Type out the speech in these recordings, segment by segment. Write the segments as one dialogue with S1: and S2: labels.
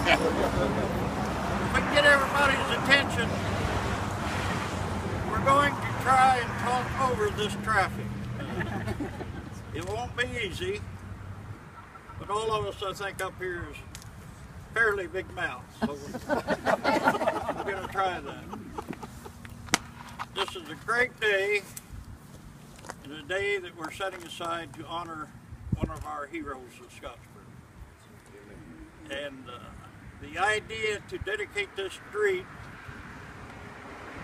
S1: we can get everybody's attention, we're going to try and talk over this traffic. It won't be easy, but all of us, I think, up here is fairly big mouths, so we're going to try that. This is a great day, and a day that we're setting aside to honor one of our heroes of Scottsburg. And the idea to dedicate this street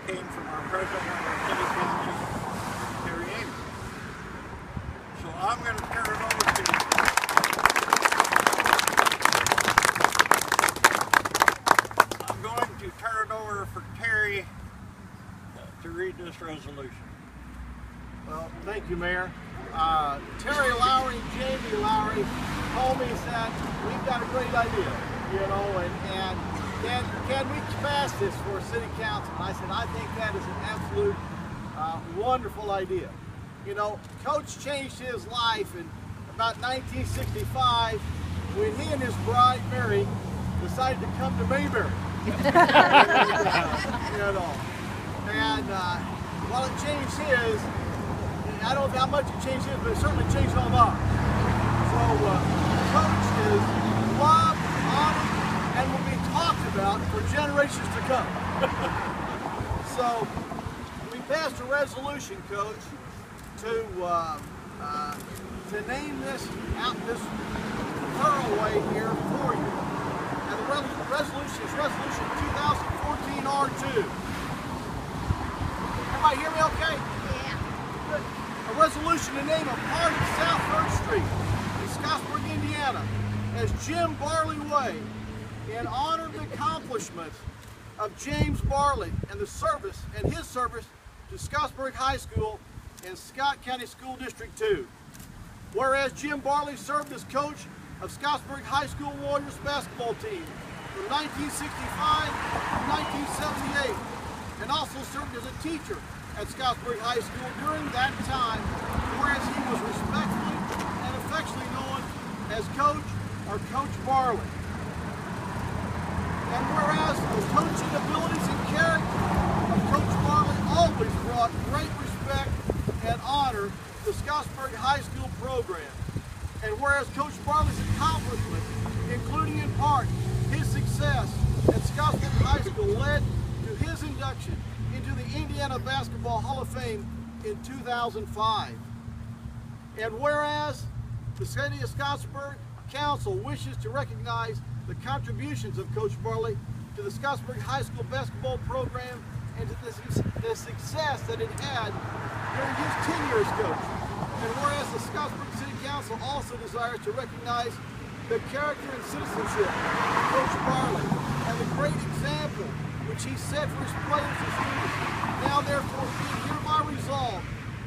S1: came from our president of our city council, Terry Ames. So I'm going to turn it over to for Terry to read this resolution.
S2: Well, thank you, Mayor. Terry Lowry and Jamie Lowry told me that we've got a great idea, you know, and can we pass this for city council? And I said, I think that is an absolute wonderful idea. You know, Coach changed his life in about 1965 when he and his bride, Mary, decided to come to Mayberry. You know, and while it changed his, I don't know how much it changed his, but it certainly changed all ours. So Coach is loved, honored, and will be talked about for generations to come. So we passed a resolution, Coach, to name this thoroughway here for you. And the resolution is Resolution 2014 R2. Everybody hear me okay?
S3: Yeah.
S2: Good. A resolution to name a part of South 3rd Street in Scottsburg, Indiana as Jim Barley Way in honor of the accomplishments of James Barley and his service to Scottsburg High School in Scott County School District 2. Whereas Jim Barley served as coach of Scottsburg High School Warriors basketball team from 1965 to 1978, and also served as a teacher at Scottsburg High School during that time, whereas he was respectfully and affectionately known as Coach or Coach Barley. And whereas the coaching abilities and character of Coach Barley always brought great respect and honor to the Scottsburg High School program. And whereas Coach Barley's accomplishments, including in part his success at Scottsburg High School, led to his induction into the Indiana Basketball Hall of Fame in 2005. And whereas the City of Scottsburg Council wishes to recognize the contributions of Coach Barley to the Scottsburg High School basketball program and to the success that it had during his tenure as coach. And whereas the Scottsburg City Council also desires to recognize the character and citizenship of Coach Barley and the great example which he set for his players and students, now therefore being hereby resolved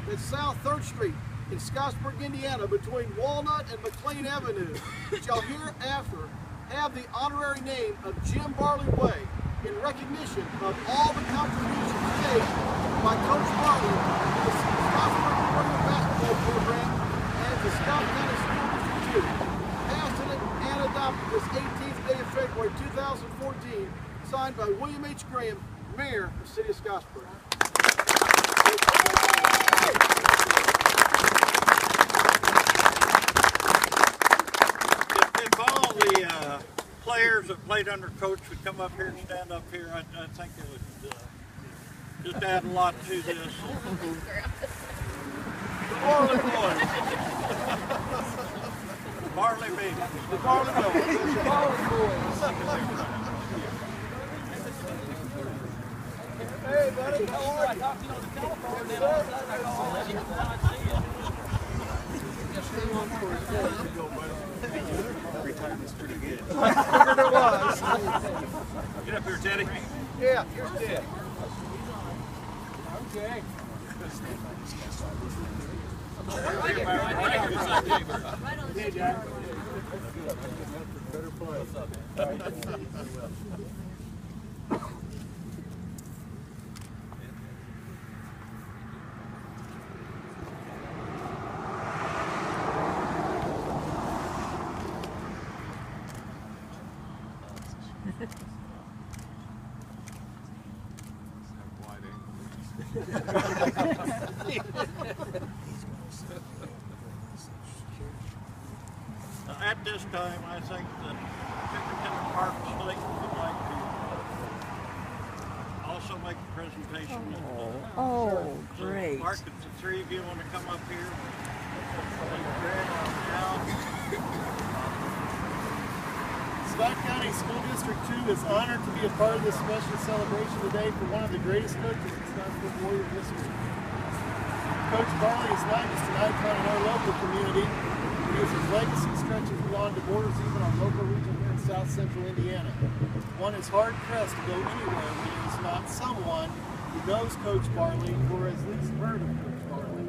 S2: that South 3rd Street in Scottsburg, Indiana, between Walnut and McLean Avenue, shall hereafter have the honorary name of Jim Barley Way in recognition of all the contributions made by Coach Barley to the Scottsburg Warrior basketball program and to Scott County School District 2. Passed and adopted this 18th day of February 2014, signed by William H. Graham, Mayor of the City of Scottsburg.
S1: If all the players that played under Coach would come up here and stand up here, I think it would just add a lot to this. The Barley boys. Barley baby.
S2: The Barley boys. The Barley boys. Hey, buddy, how are you?
S4: Retirement's pretty good.
S2: I figured it was.
S4: Get up here, Teddy.
S2: Yeah, here's Ted. Okay. Hey, Jack. Better play. What's up, man?
S1: At this time, I think that Superintendent Parks Lake would like to also make a presentation.
S3: Oh,
S1: So,
S3: great.
S1: Mark, if the three of you want to come up here.
S2: Scott County School District 2 is honored to be a part of this special celebration today for one of the greatest coaches in Scottsburg Warrior history. Coach Barley is not just an icon in our local community, his legacy stretches beyond the borders even our local region here in South Central Indiana. One is hard-pressed to go anywhere where there is not someone who knows Coach Barley or has at least heard of Coach Barley.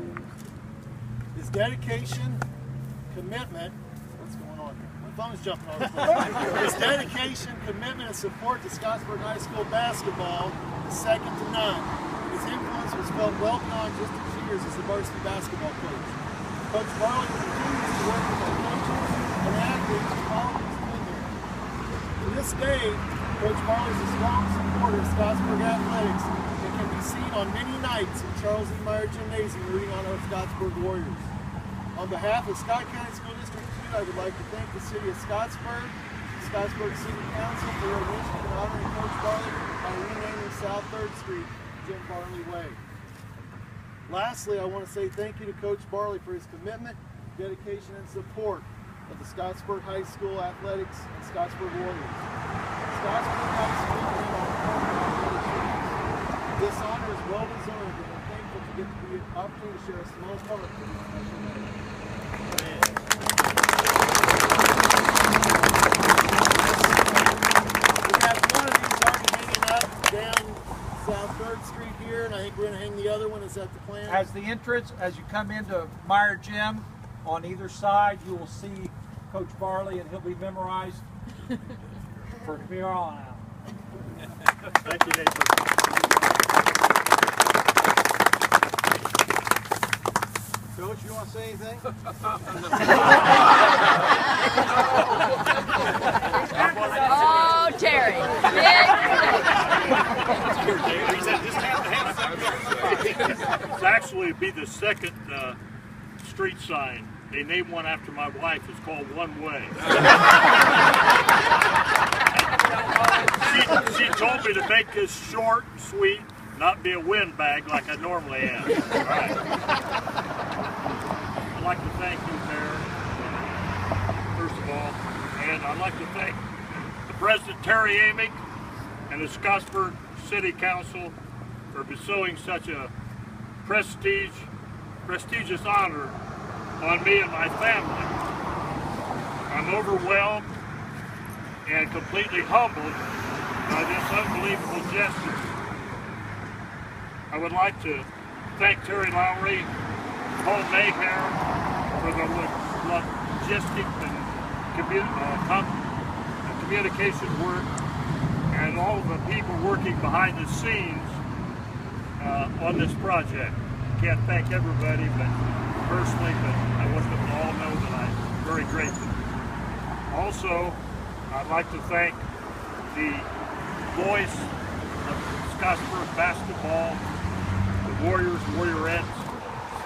S2: His dedication, commitment, what's going on here? My phone's jumping all over the place. His dedication, commitment, and support to Scottsburg High School basketball is second to none. His influence was felt well beyond just his years as a varsity basketball coach. Coach Barley continues to work with our coaches and athletes to follow his tenure. To this day, Coach Barley is a strong supporter of Scottsburg athletics and can be seen on many nights in Charles E. Meyer Gymnasium rooting on our Scottsburg Warriors. On behalf of Scott County School District 2, I would like to thank the City of Scottsburg, the Scottsburg City Council for their initiative in honoring Coach Barley by renaming South 3rd Street Jim Barley Way. Lastly, I want to say thank you to Coach Barley for his commitment, dedication, and support of the Scottsburg High School athletics and Scottsburg Warriors. Scottsburg High School came on this honor is well deserved, and we're thankful to get the opportunity to share a small part of this special day. We have one of these already hanging up down South 3rd Street here, and I think we're going to hang the other one. Is that the plan?
S5: As the entrance, as you come into Meyer Gym, on either side you will see Coach Barley, and he'll be memorized from here on out.
S2: Thank you, Nathan. Coach, you want to say anything?
S3: Oh, Terry.
S6: It's actually be the second street sign. They named one after my wife. It's called One Way. She told me to make this short and sweet, not be a windbag like I normally am. All right. I'd like to thank you, Mayor, first of all, and I'd like to thank the President Terry Amick and the Scottsburg City Council for bestowing such a prestigious honor on me and my family. I'm overwhelmed and completely humbled by this unbelievable gesture. I would like to thank Terry Lowry, Paul Mayhair for the logistics and communication work, and all of the people working behind the scenes on this project. Can't thank everybody, but personally, but I want them to all know that I'm very grateful. Also, I'd like to thank the voice of Scottsburg basketball, the Warriors, Warriorettes,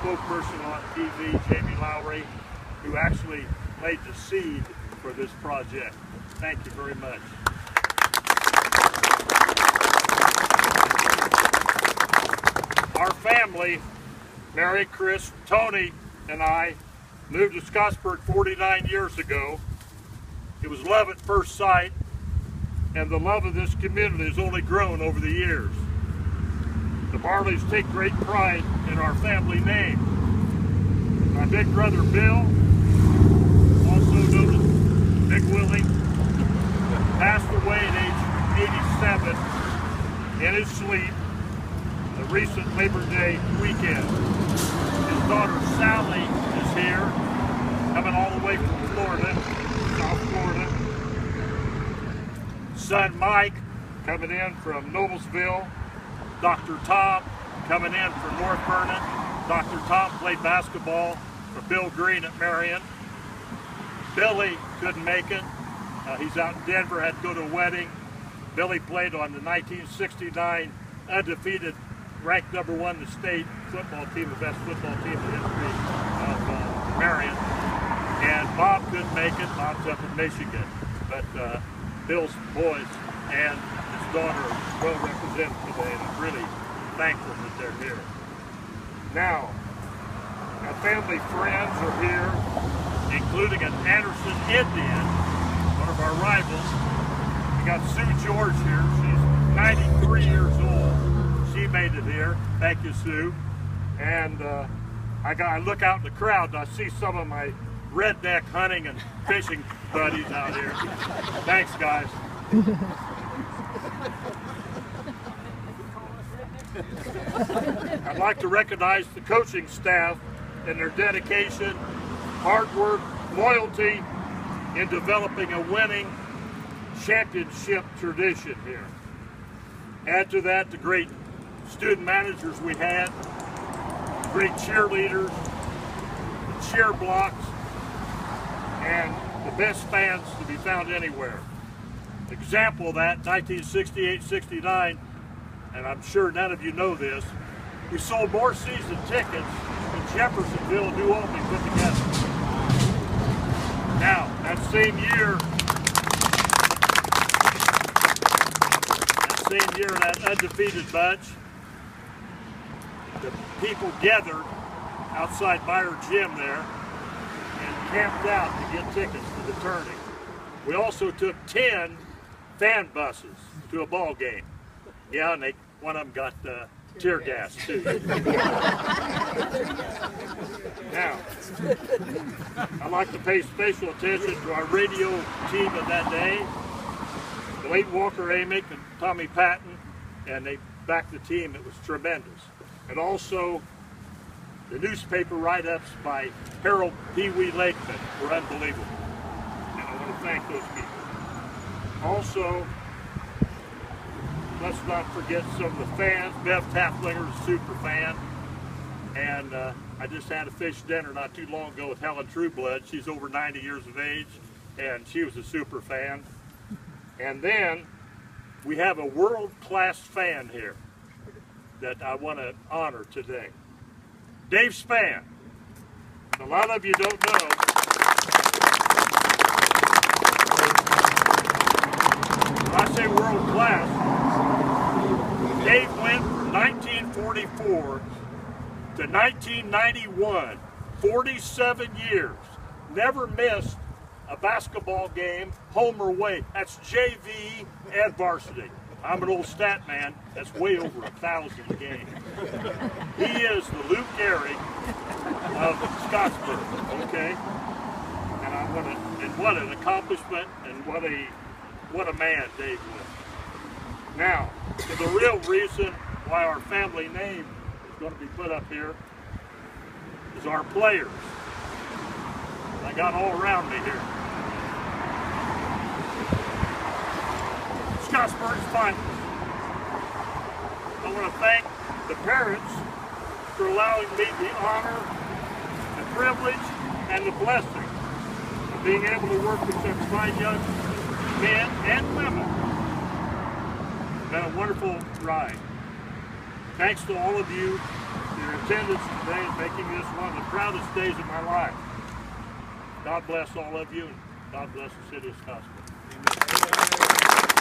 S6: spokesperson on TV, Jamie Lowry, who actually laid the seed for this project. Thank you very much. Our family, Mary, Chris, Tony, and I moved to Scottsburg 49 years ago. It was love at first sight, and the love of this community has only grown over the years. The Barleys take great pride in our family name. My big brother Bill, also known as Big Willie, passed away at age 87 in his sleep the recent Labor Day weekend. His daughter Sally is here, coming all the way from Florida, South Florida. Son Mike coming in from Noblesville. Dr. Tom coming in from North Vernon. Dr. Tom played basketball for Bill Green at Marion. Billy couldn't make it. He's out in Denver, had to go to a wedding. Billy played on the 1969 undefeated ranked #1 in the state football team, the best football team in the history of Marion. And Bob couldn't make it. Bob's up in Michigan. But Bill's boys and his daughter are well represented today, and I'm really thankful that they're here. Now, our family friends are here, including an Anderson Indian, one of our rivals. We got Sue George here. She's 93 years old. She made it here. Thank you, Sue. And I look out in the crowd and I see some of my redneck hunting and fishing buddies out here. Thanks, guys. I'd like to recognize the coaching staff and their dedication, hard work, loyalty in developing a winning championship tradition here. Add to that the great student managers we had, great cheerleaders, the cheer blocks, and the best fans to be found anywhere. Example of that, 1968-69, and I'm sure none of you know this, we sold more season tickets than Jeffersonville and New Albany put together. Now, that same year, that undefeated bunch, the people gathered outside Meyer Gym there and camped out to get tickets to the tourney. We also took 10 fan buses to a ball game. Yeah, and one of them got tear gas too. Now, I'd like to pay special attention to our radio team of that day. The late Walker Amick and Tommy Patton, and they backed the team. It was tremendous. And also, the newspaper write-ups by Harold Pee Wee Lakeman were unbelievable. And I want to thank those people. Also, let's not forget some of the fans. Bev Tafflinger is a super fan. And I just had a fish dinner not too long ago with Helen Trueblood. She's over 90 years of age, and she was a super fan. And then we have a world-class fan here that I want to honor today. Dave Spann. A lot of you don't know. When I say world-class, Dave went from 1944 to 1991, 47 years, never missed a basketball game, home or away. That's JV and varsity. I'm an old stat man. That's way over 1,000 a game. He is the Luke Gehrig of Scottsburg, okay? And what an accomplishment, and what a man Dave was. Now, the real reason why our family name is going to be put up here is our players. I got all around me here. Scottsburg's finalists. I want to thank the parents for allowing me the honor, the privilege, and the blessing of being able to work with such fine young men and women. It's been a wonderful ride. Thanks to all of you for your attendance today and making this one of the proudest days of my life. God bless all of you, and God bless the city of Scottsburg. Amen.